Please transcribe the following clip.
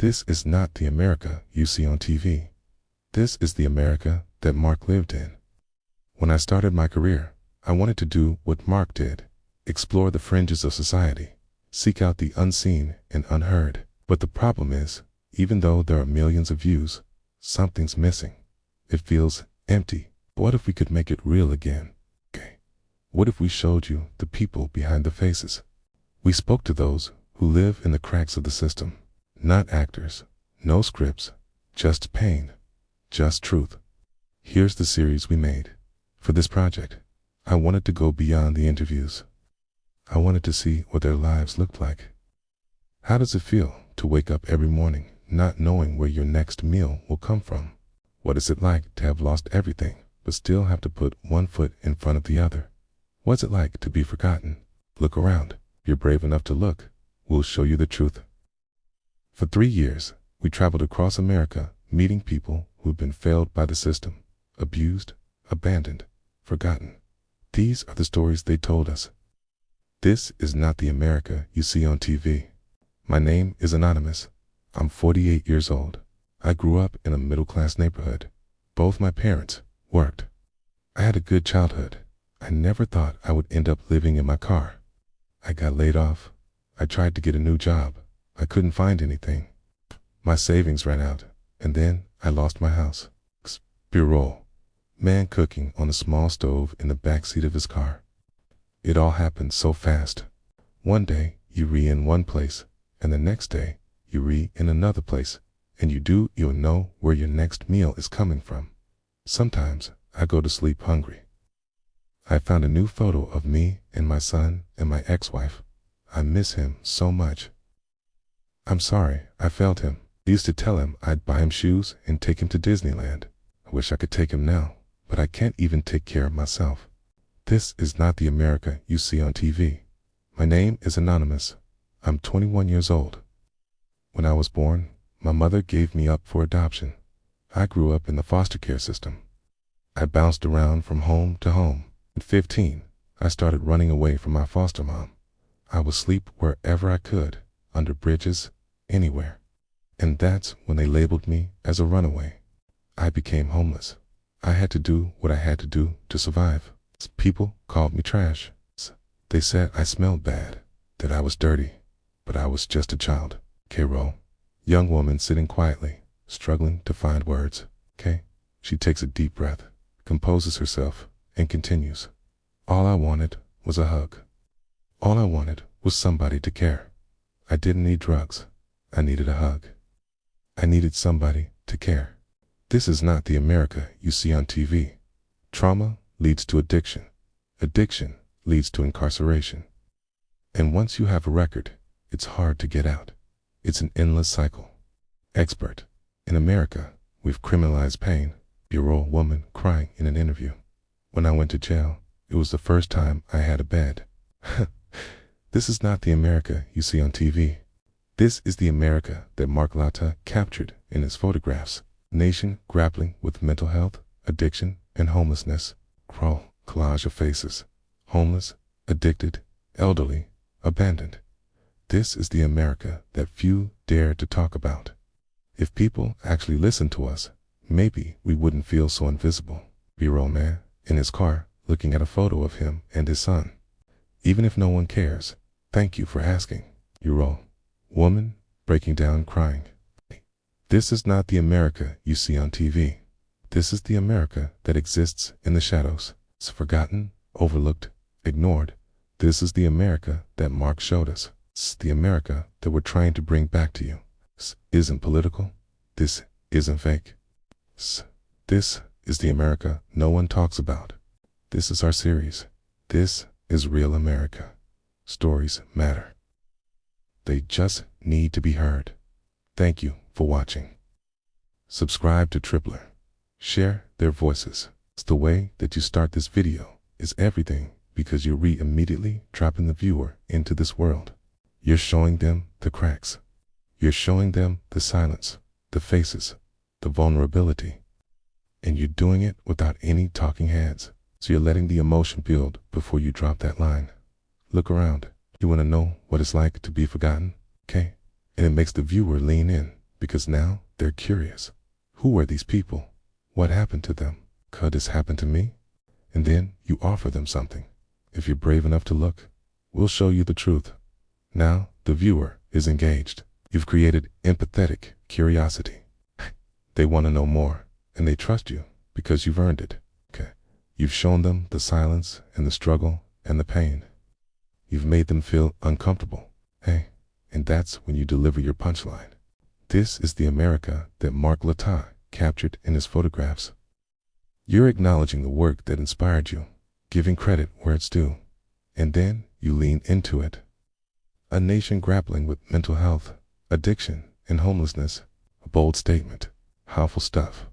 This is not the America you see on TV. This is the America that Mark lived in. When I started my career, I wanted to do what Mark did, explore the fringes of society, seek out the unseen and unheard. But the problem is, even though there are millions of views, something's missing. It feels empty. What if we could make it real again? Okay. What if we showed you the people behind the faces? We spoke to those who live in the cracks of the system. Not actors, no scripts, just pain, just truth. Here's the series we made. For this project, I wanted to go beyond the interviews. I wanted to see what their lives looked like. How does it feel to wake up every morning not knowing where your next meal will come from? What is it like to have lost everything but still have to put one foot in front of the other? What's it like to be forgotten? Look around. If you're brave enough to look, we'll show you the truth. For 3 years, we traveled across America meeting people who've been failed by the system, abused, abandoned, forgotten. These are the stories they told us. This is not the America you see on TV. My name is Anonymous. I'm 48 years old. I grew up in a middle-class neighborhood. Both my parents worked. I had a good childhood. I never thought I would end up living in my car. I got laid off. I tried to get a new job. I couldn't find anything. My savings ran out, and then I lost my house. Triblore. Man cooking on a small stove in the backseat of his car. It all happened so fast. One day, you in one place, and the next day, you in another place, and you'll know where your next meal is coming from. Sometimes, I go to sleep hungry. I found a new photo of me and my son and my ex-wife. I miss him so much. I'm sorry I failed him. I used to tell him I'd buy him shoes and take him to Disneyland. I wish I could take him now, but I can't even take care of myself. This is not the America you see on TV. My name is Anonymous. I'm 21 years old. When I was born, my mother gave me up for adoption. I grew up in the foster care system. I bounced around from home to home. At 15, I started running away from my foster mom. I would sleep wherever I could, under bridges, anywhere. And that's when they labeled me as a runaway. I became homeless. I had to do what I had to do to survive. People called me trash. They said I smelled bad, that I was dirty, but I was just a child. K-Roll. Young woman sitting quietly, struggling to find words. K. She takes a deep breath, composes herself, and continues. All I wanted was a hug. All I wanted was somebody to care. I didn't need drugs. I needed a hug. I needed somebody to care. This is not the America you see on TV. Trauma leads to addiction. Addiction leads to incarceration. And once you have a record, it's hard to get out. It's an endless cycle. Expert. In America, we've criminalized pain. Bureau woman crying in an interview. When I went to jail, it was the first time I had a bed. This is not the America you see on TV. This is the America that Mark Laita captured in his photographs. Nation grappling with mental health, addiction, and homelessness. Collage of faces. Homeless, addicted, elderly, abandoned. This is the America that few dare to talk about. If people actually listened to us, maybe we wouldn't feel so invisible. B-roll man, in his car, looking at a photo of him and his son. Even if no one cares, thank you for asking. B-roll. Woman, breaking down crying. This is not the America you see on TV. This is the America that exists in the shadows. It's forgotten, overlooked, ignored. This is the America that Mark showed us. It's the America that we're trying to bring back to you. This isn't political. This isn't fake. This is the America no one talks about. This is our series. This is real America. Stories matter. They just need to be heard. Thank you for watching. Subscribe to Triblore. Share their voices. It's the way that you start this video is everything, because you're immediately dropping the viewer into this world. You're showing them the cracks. You're showing them the silence, the faces, the vulnerability. And you're doing it without any talking heads. So you're letting the emotion build before you drop that line. Look around. You want to know what it's like to be forgotten? Okay? And it makes the viewer lean in. because now they're curious. Who are these people? What happened to them? Could this happen to me? And then you offer them something. If you're brave enough to look, we'll show you the truth. Now the viewer is engaged. You've created empathetic curiosity. They want to know more, and they trust you because you've earned it. Okay. You've shown them the silence and the struggle and the pain. You've made them feel uncomfortable. Hey, and that's when you deliver your punchline. This is the America that Mark Laita captured in his photographs. You're acknowledging the work that inspired you, giving credit where it's due, and then you lean into it. A nation grappling with mental health, addiction, and homelessness. A bold statement. Powerful stuff.